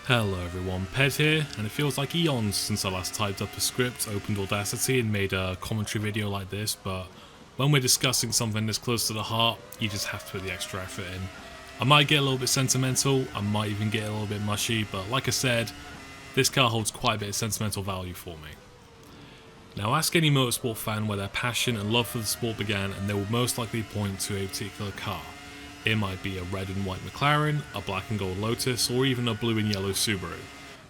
Hello everyone, Pez here, and it feels like eons since I last typed up a script, opened Audacity and made a commentary video like this, but when we're discussing something this close to the heart, you just have to put the extra effort in. I might get a little bit sentimental, I might even get a little bit mushy, but like I said, this car holds quite a bit of sentimental value for me. Now ask any motorsport fan where their passion and love for the sport began and they will most likely point to a particular car. It might be a red and white McLaren, a black and gold Lotus, or even a blue and yellow Subaru.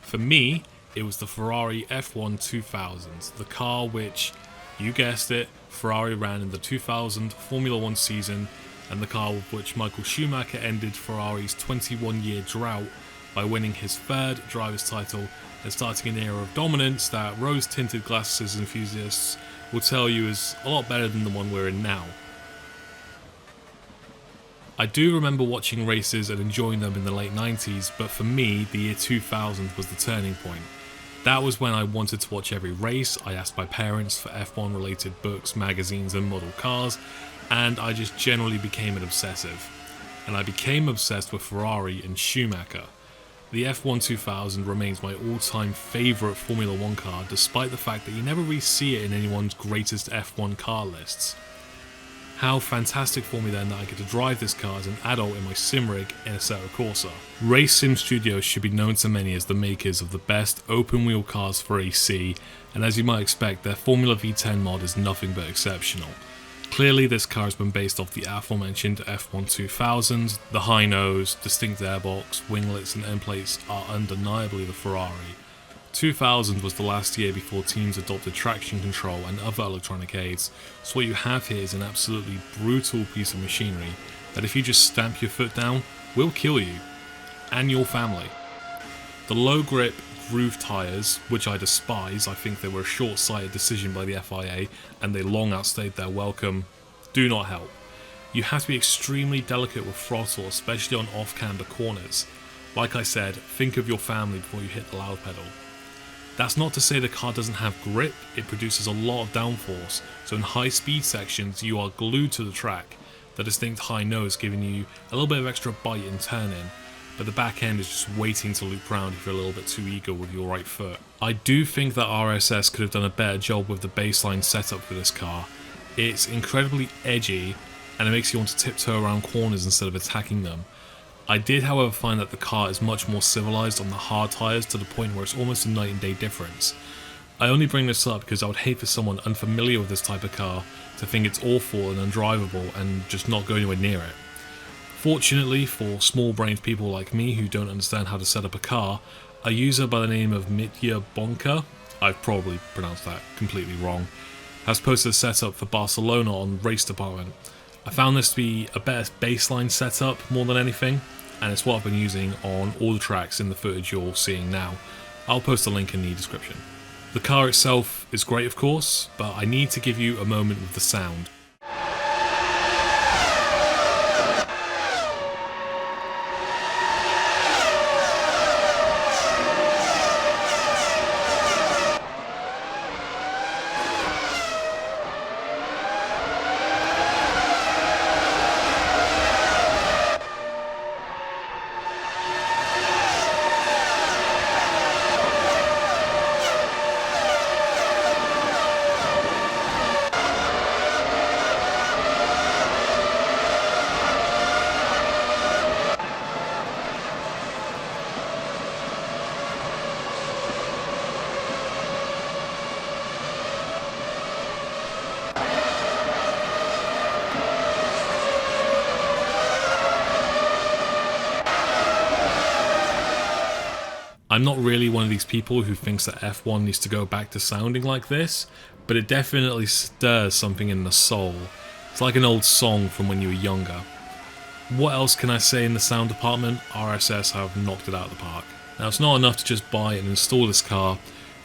For me, it was the Ferrari F1 2000, the car which, you guessed it, Ferrari ran in the 2000 Formula 1 season, and the car with which Michael Schumacher ended Ferrari's 21-year drought by winning his third driver's title and starting an era of dominance that rose-tinted glasses enthusiasts will tell you is a lot better than the one we're in now. I do remember watching races and enjoying them in the late 90s, but for me, the year 2000 was the turning point. That was when I wanted to watch every race, I asked my parents for F1 related books, magazines and model cars, and I just generally became an obsessive. And I became obsessed with Ferrari and Schumacher. The F1 2000 remains my all-time favourite Formula 1 car, despite the fact that you never really see it in anyone's greatest F1 car lists. How fantastic for me then that I get to drive this car as an adult in my sim rig in Assetto Corsa. Race Sim Studios should be known to many as the makers of the best open wheel cars for AC, and as you might expect, their Formula V10 mod is nothing but exceptional. Clearly this car has been based off the aforementioned F1 2000, the high nose, distinct airbox, winglets and end plates are undeniably the Ferrari. 2000 was the last year before teams adopted traction control and other electronic aids, so what you have here is an absolutely brutal piece of machinery that if you just stamp your foot down, will kill you. And your family. The low grip groove tyres, which I despise, I think they were a short-sighted decision by the FIA and they long outstayed their welcome, do not help. You have to be extremely delicate with throttle, especially on off-camber corners. Like I said, think of your family before you hit the loud pedal. That's not to say the car doesn't have grip, it produces a lot of downforce, so in high speed sections you are glued to the track, the distinct high nose giving you a little bit of extra bite in turning, but the back end is just waiting to loop round if you're a little bit too eager with your right foot. I do think that RSS could have done a better job with the baseline setup for this car. It's incredibly edgy and it makes you want to tiptoe around corners instead of attacking them. I did however find that the car is much more civilized on the hard tyres to the point where it's almost a night and day difference. I only bring this up because I would hate for someone unfamiliar with this type of car to think it's awful and undrivable and just not go anywhere near it. Fortunately for small-brained people like me who don't understand how to set up a car, a user by the name of Mitya Bonka, I've probably pronounced that completely wrong, has posted a setup for Barcelona on Race Department. I found this to be a better baseline setup more than anything, and it's what I've been using on all the tracks in the footage you're seeing now. I'll post a link in the description. The car itself is great of course, but I need to give you a moment with the sound. I'm not really one of these people who thinks that F1 needs to go back to sounding like this, but it definitely stirs something in the soul. It's like an old song from when you were younger. What else can I say in the sound department? RSS have knocked it out of the park. Now it's not enough to just buy and install this car,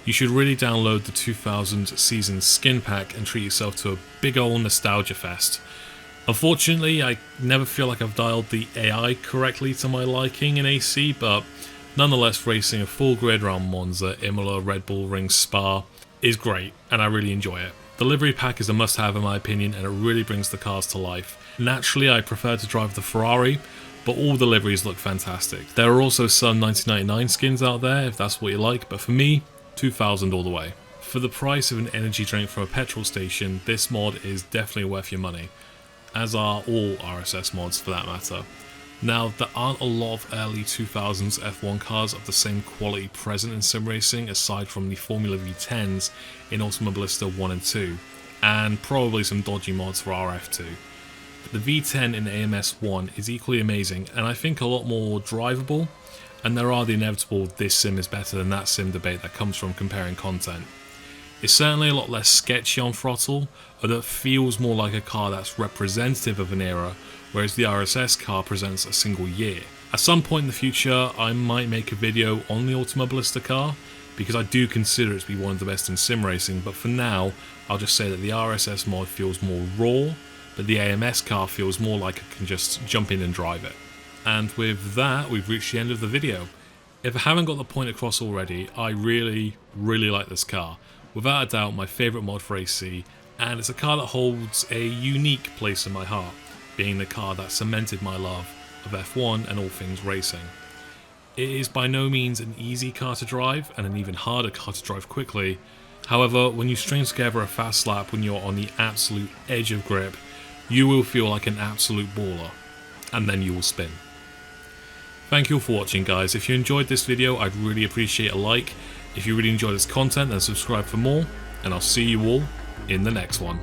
you should really download the 2000 season skin pack and treat yourself to a big ol' nostalgia fest. Unfortunately, I never feel like I've dialed the AI correctly to my liking in AC, but nonetheless, racing a full grid around Monza, Imola, Red Bull Ring, Spa is great, and I really enjoy it. The livery pack is a must-have in my opinion, and it really brings the cars to life. Naturally, I prefer to drive the Ferrari, but all the liveries look fantastic. There are also some 1999 skins out there if that's what you like, but for me, 2000 all the way. For the price of an energy drink from a petrol station, this mod is definitely worth your money, as are all RSS mods for that matter. Now, there aren't a lot of early 2000s F1 cars of the same quality present in sim racing aside from the Formula V10s in Automobilista 1 and 2, and probably some dodgy mods for RF2. But the V10 in AMS 1 is equally amazing and I think a lot more drivable, and there are the inevitable this sim is better than that sim debate that comes from comparing content. It's certainly a lot less sketchy on throttle, although it feels more like a car that's representative of an era, whereas the RSS car presents a single year. At some point in the future, I might make a video on the Automobilista car, because I do consider it to be one of the best in sim racing, but for now, I'll just say that the RSS mod feels more raw, but the AMS car feels more like I can just jump in and drive it. And with that, we've reached the end of the video. If I haven't got the point across already, I really like this car. Without a doubt, my favourite mod for AC, and it's a car that holds a unique place in my heart, being the car that cemented my love of F1 and all things racing. It is by no means an easy car to drive, and an even harder car to drive quickly. However, when you string together a fast lap when you're on the absolute edge of grip, you will feel like an absolute baller, and then you will spin. Thank you all for watching, guys. If you enjoyed this video, I'd really appreciate a like. If you really enjoyed this content, then subscribe for more, and I'll see you all in the next one.